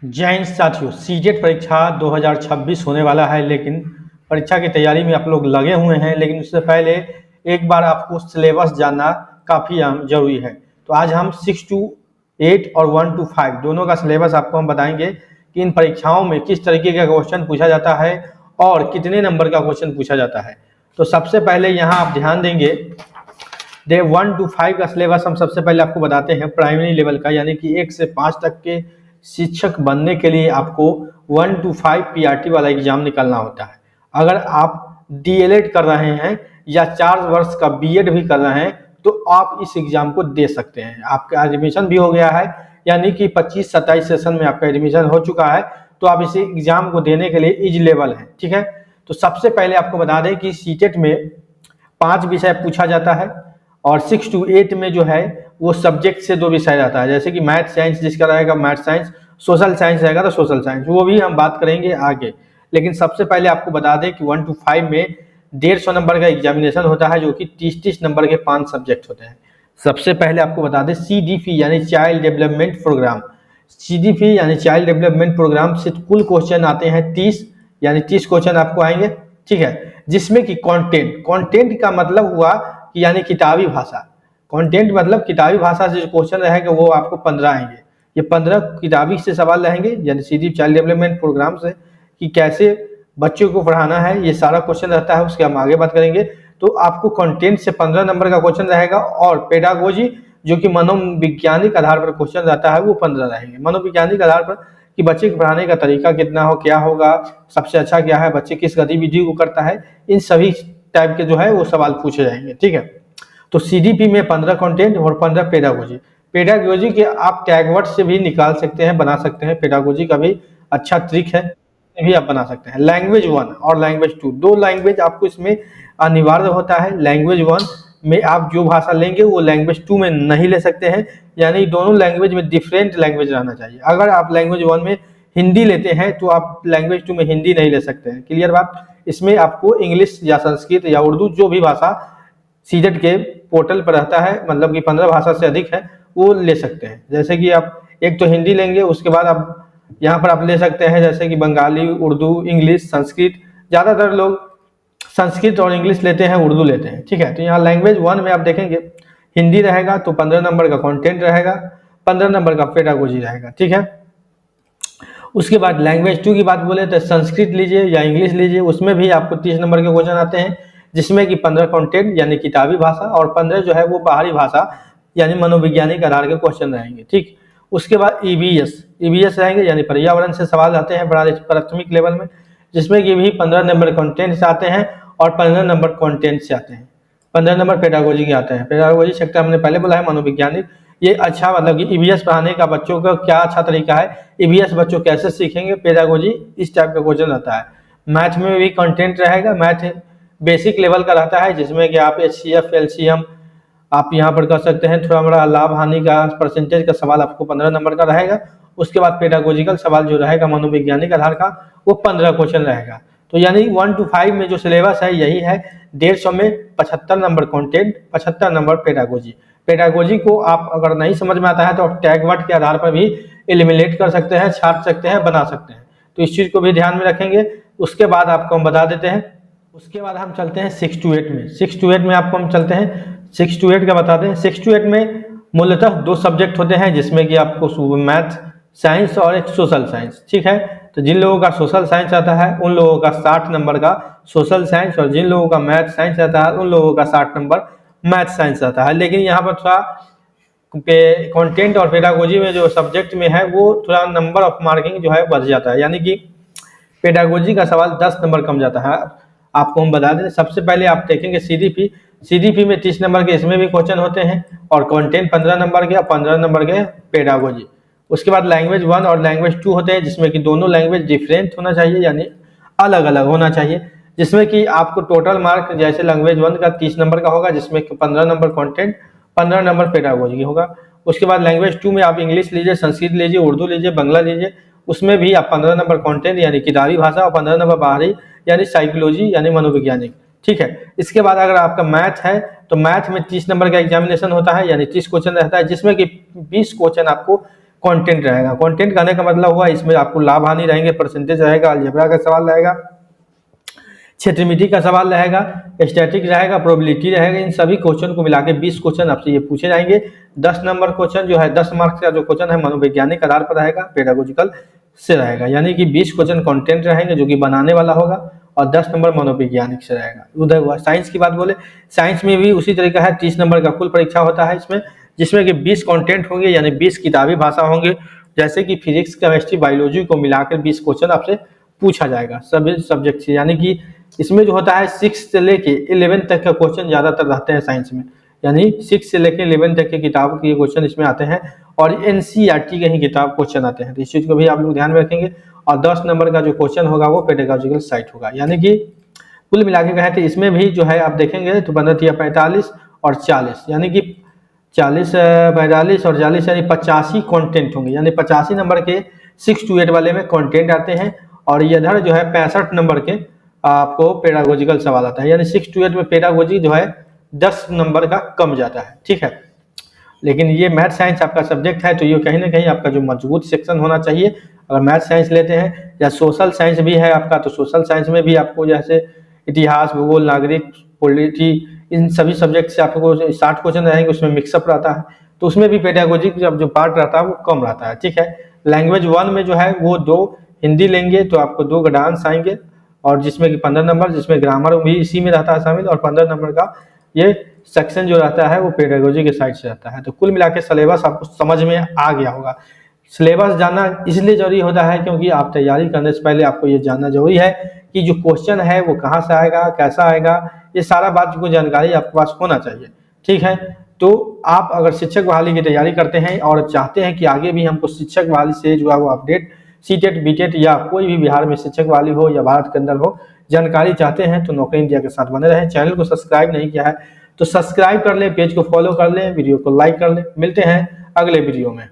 जय हिंद साथियों, सीटेट परीक्षा 2026 होने वाला है। लेकिन परीक्षा की तैयारी में आप लोग लगे हुए हैं, लेकिन उससे पहले एक बार आपको सिलेबस जानना काफ़ी जरूरी है। तो आज हम 6 to 8 और 1 to 5 दोनों का सिलेबस आपको हम बताएंगे कि इन परीक्षाओं में किस तरीके का क्वेश्चन पूछा जाता है और कितने नंबर का क्वेश्चन पूछा जाता है। तो सबसे पहले यहाँ आप ध्यान देंगे, डे 1 to 5 का सिलेबस हम सबसे पहले आपको बताते हैं। प्राइमरी लेवल का यानी कि 1 से 5 तक के शिक्षक बनने के लिए आपको 1 to 5 पीआरटी वाला एग्जाम निकालना होता है। अगर आप डीएलएड कर रहे हैं या 4 वर्ष का बीएड भी कर रहे हैं तो आप इस एग्जाम को दे सकते हैं। आपका एडमिशन भी हो गया है, यानी कि 25-27 सेशन में आपका एडमिशन हो चुका है, तो आप इस एग्जाम को देने के लिए एलिजिबल हैं। ठीक है, तो सबसे पहले आपको बता दें कि सीटेट में 5 विषय पूछा जाता है और 6 to 8 में जो है वो सब्जेक्ट से 2 विषय रहता है, जैसे कि मैथ साइंस जिसका रहेगा मैथ साइंस, सोशल साइंस रहेगा तो सोशल साइंस, वो भी हम बात करेंगे आगे। लेकिन सबसे पहले आपको बता दें कि 1 to 5 में 150 नंबर का एग्जामिनेशन होता है, जो कि 30-30 नंबर के 5 सब्जेक्ट होते हैं। सबसे पहले आपको बता दें सीडीपी यानी चाइल्ड डेवलपमेंट प्रोग्राम, सीडीपी यानी चाइल्ड डेवलपमेंट प्रोग्राम से कुल क्वेश्चन आते हैं 30, यानी 30 क्वेश्चन आपको आएंगे। ठीक है, जिसमें कि कंटेंट का मतलब हुआ कि यानी किताबी भाषा, कंटेंट मतलब किताबी भाषा से जो क्वेश्चन रहेगा वो आपको 15 आएंगे। ये 15 किताबी से सवाल रहेंगे, यानी सीधी चाइल्ड डेवलपमेंट प्रोग्राम से कि कैसे बच्चों को पढ़ाना है, ये सारा क्वेश्चन रहता है। उसके हम आगे बात करेंगे। तो आपको कंटेंट से 15 नंबर का क्वेश्चन रहेगा और पेडागोजी जो कि मनोवैज्ञानिक आधार पर क्वेश्चन रहता है वो 15 रहेंगे। मनोवैज्ञानिक आधार पर कि बच्चे को पढ़ाने का तरीका कितना हो, क्या होगा, सबसे अच्छा क्या है, बच्चे किस गतिविधि को करता है, इन सभी टाइप के जो है वो सवाल पूछे जाएंगे। ठीक है, तो सीडीपी में 15 कंटेंट और 15 पेडागोजी। पेडागोजी के आप टैगवर्ड से भी निकाल सकते हैं, बना सकते हैं। पेडागोजी का भी अच्छा ट्रिक है, भी आप बना सकते हैं। लैंग्वेज 1 और लैंग्वेज 2 दो लैंग्वेज आपको इसमें अनिवार्य होता है। लैंग्वेज 1 में आप जो भाषा लेंगे वो लैंग्वेज 2 में नहीं ले सकते हैं, यानी दोनों लैंग्वेज में डिफरेंट लैंग्वेज रहना चाहिए। अगर आप लैंग्वेज 1 में हिंदी लेते हैं तो आप लैंग्वेज 2 में हिंदी नहीं ले सकते हैं। क्लियर बात। इसमें आपको इंग्लिश या संस्कृत या उर्दू जो भी भाषा सीटेट के पोर्टल पर रहता है, मतलब कि 15 भाषा से अधिक है, वो ले सकते हैं। जैसे कि आप एक तो हिंदी लेंगे, उसके बाद आप यहाँ पर आप ले सकते हैं जैसे कि बंगाली, उर्दू, इंग्लिश, संस्कृत। ज़्यादातर लोग संस्कृत और इंग्लिश लेते हैं, उर्दू लेते हैं। ठीक है, तो यहाँ लैंग्वेज 1 में आप देखेंगे हिंदी रहेगा तो 15 नंबर का कंटेंट रहेगा, 15 नंबर का पेडागोजी रहेगा। ठीक है, उसके बाद लैंग्वेज 2 की बात बोले तो संस्कृत लीजिए या इंग्लिश लीजिए, उसमें भी आपको 30 नंबर के क्वेश्चन आते हैं, जिसमें कि 15 कंटेंट यानी किताबी भाषा और 15 जो है वो बाहरी भाषा यानी मनोवैज्ञानिक आधार के क्वेश्चन रहेंगे। ठीक, उसके बाद ईवीएस रहेंगे, यानी पर्यावरण से सवाल आते हैं प्राथमिक लेवल में, जिसमें कि भी 15 नंबर कंटेंट से आते हैं और 15 नंबर कंटेंट से आते हैं। 15 नंबर पेडागोजी के आते हैं। पेडागोजी सेक्टर हमने पहले बोला है मनोवैज्ञानिक, ये अच्छा मतलब कि ईवीएस पढ़ाने का बच्चों का क्या अच्छा तरीका है, ईवीएस बच्चों कैसे सीखेंगे, पेडागोजी इस टाइप का क्वेश्चन रहता है। मैथ में भी कंटेंट रहेगा, मैथ बेसिक लेवल का रहता है, जिसमें कि आप एचसीएफ, एलसीएम आप यहाँ पर कर सकते हैं। थोड़ा बड़ा लाभ हानि का परसेंटेज का सवाल आपको 15 नंबर का रहेगा। उसके बाद पेडागोजिकल सवाल जो रहेगा मनोवैज्ञानिक आधार का, वो 15 क्वेश्चन रहेगा। तो यानी 1 to 5 में जो सिलेबस है यही है। 150 में 75 number content, 75 number pedagogy. Pedagogy को आप अगर नहीं समझ में आता है तो आप टैगवर्ड के आधार पर भी एलिमिनेट कर सकते हैं, छाट सकते हैं, बना सकते हैं। तो इस चीज़ को भी ध्यान में रखेंगे। उसके बाद आपको हम बता देते हैं, उसके बाद हम चलते हैं 6 to 8 में। 6 to 8 में आपको हम चलते हैं, 6 to 8 का बता दें। 6 to 8 में मूलतः 2 सब्जेक्ट होते हैं, जिसमें कि आपको मैथ साइंस और एक सोशल साइंस। ठीक है, तो जिन लोगों का सोशल साइंस आता है उन लोगों का 60 नंबर का सोशल साइंस, और जिन लोगों का मैथ साइंस आता है उन लोगों का 60 नंबर मैथ साइंस आता है। लेकिन यहाँ पर थोड़ा कंटेंट और पेडागोजी में जो सब्जेक्ट में है वो थोड़ा नंबर ऑफ मार्किंग जो है बढ़ जाता है, यानी कि पेडागोजी का सवाल 10 नंबर कम जाता है। आपको हम बता दें, सबसे पहले आप देखेंगे सीडीपी में 30 नंबर के इसमें भी क्वेश्चन होते हैं और कंटेंट 15 नंबर के और 15 नंबर के पेडागोजी। उसके बाद लैंग्वेज 1 और लैंग्वेज 2 होते हैं, जिसमें कि दोनों लैंग्वेज डिफरेंट होना चाहिए, यानी अलग अलग होना चाहिए, जिसमें कि आपको टोटल मार्क जैसे लैंग्वेज 1 का 30 नंबर का होगा, जिसमें 15 नंबर कंटेंट, 15 नंबर पेडागोजी होगा। उसके बाद लैंग्वेज 2 में आप इंग्लिश लीजिए, संस्कृत लीजिए, उर्दू लीजिए, बांग्ला लीजिए, उसमें भी आप 15 नंबर कंटेंट यानी किताबी भाषा और 15 नंबर बाहरी यानी साइकोलॉजी यानी मनोवैज्ञानिक। ठीक है, इसके बाद अगर आपका मैथ है तो मैथ में 30 नंबर का एग्जामिनेशन होता है, यानी 30 क्वेश्चन रहता है, जिसमें कि 20 क्वेश्चन आपको कंटेंट रहेगा। कंटेंट कहने का मतलब हुआ इसमें आपको लाभ हानि रहेंगे, परसेंटेज रहेगा, अलजेब्रा का सवाल रहेगा, क्षेत्रमिति का सवाल रहेगा, स्टैटिक रहेगा, प्रोबेबिलिटी रहेगा। इन सभी क्वेश्चन को मिला के 20 क्वेश्चन आपसे ये पूछे जाएंगे। 10 नंबर क्वेश्चन जो है 10 मार्क्स का जो क्वेश्चन है मनोवैज्ञानिक आधार पर रहेगा, पेडागोजिकल से रहेगा, यानी कि 20 क्वेश्चन कंटेंट रहेंगे जो कि बनाने वाला होगा और 10 नंबर मनोवैज्ञानिक से रहेगा। उधर हुआ साइंस की बात बोले, साइंस में भी उसी तरीका है, 30 नंबर का कुल परीक्षा होता है इसमें, जिसमें कि 20 कंटेंट होंगे यानी 20 किताबी भाषा होंगे, जैसे कि फिजिक्स, केमिस्ट्री, बायोलॉजी को मिलाकर 20 क्वेश्चन आपसे पूछा जाएगा सभी सब्जेक्ट से। यानी कि इसमें जो होता है 6 से लेके 11 तक का क्वेश्चन ज्यादातर रहते हैं साइंस में, यानी 6 से लेके 11 तक के किताब के क्वेश्चन इसमें आते हैं और एनसीईआरटी के ही किताब क्वेश्चन आते हैं, तो इस चीज को भी आप लोग ध्यान में रखेंगे। और 10 नंबर का जो क्वेश्चन होगा वो पेडागोजिकल साइट होगा, यानी कि कुल मिला के कहें तो इसमें भी जो है आप देखेंगे तो बनत 45 और 40, यानी कि 40, 45 और 40 यानी 85 कंटेंट होंगे, यानी 85 नंबर के 6 to 8 वाले में कंटेंट आते हैं और इधर जो है 65 नंबर के आपको पेडागोजिकल सवाल आता है, यानी 6 to 8 में पेडागोजी जो है 10 नंबर का कम जाता है, ठीक है। लेकिन ये मैथ साइंस आपका सब्जेक्ट है तो ये कहीं ना कहीं आपका जो मजबूत सेक्शन होना चाहिए। अगर मैथ साइंस लेते हैं या सोशल साइंस भी है आपका, तो सोशल साइंस में भी आपको जैसे इतिहास, भूगोल, नागरिक, पॉलिटी, इन सभी सब्जेक्ट से आपको 60 क्वेश्चन रहेंगे, उसमें मिक्सअप रहता है, तो उसमें भी पेडागोजी जो पार्ट रहता है वो कम रहता है, ठीक है। लैंग्वेज 1 में जो है वो 2 हिंदी लेंगे तो आपको 2 गडांश आएंगे और जिसमें कि 15 नंबर, जिसमें ग्रामर भी इसी में रहता है शामिल, और 15 नंबर का ये सेक्शन जो रहता है वो पेडागोजी के साइड से रहता है। तो कुल मिला के सिलेबस आपको समझ में आ गया होगा। सिलेबस जानना इसलिए जरूरी होता है क्योंकि आप तैयारी करने से पहले आपको ये जानना जरूरी है कि जो क्वेश्चन है वो कहाँ से आएगा, कैसा आएगा, ये सारा बात को जानकारी आपके पास होना चाहिए, ठीक है। तो आप अगर शिक्षक बहाली की तैयारी करते हैं और चाहते हैं कि आगे भी हमको शिक्षक बहाली से जो है वो अपडेट, सीटेट, बीटेट या कोई भी बिहार में शिक्षक बहाली हो या भारत के अंदर हो जानकारी चाहते हैं, तो नौकरी इंडिया के साथ बने रहें। चैनल को सब्सक्राइब नहीं किया है तो सब्सक्राइब कर लें, पेज को फॉलो कर लें, वीडियो को लाइक कर लें। मिलते हैं अगले वीडियो में।